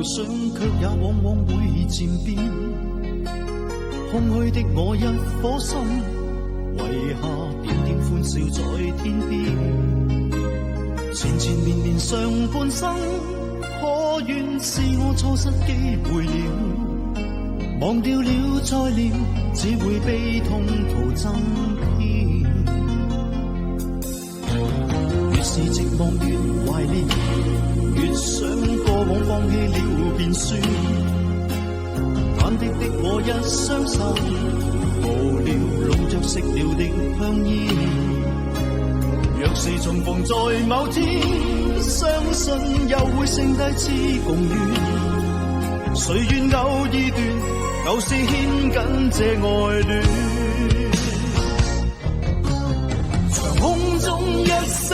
想卻也往往會漸變，空虛的我一顆心，遺下點點歡笑在天邊。纏纏綿綿上半生，可願是我錯失機會了？忘掉了再了，只會悲痛徒增添。越是寂寞越懷念，越想過往放棄了便算，忐忑的我一雙手，無聊籠着熄了的香煙。若是重逢在某天，相信又會剩低次共戀。誰願偶爾斷，舊事牽緊這愛戀。長空中一聲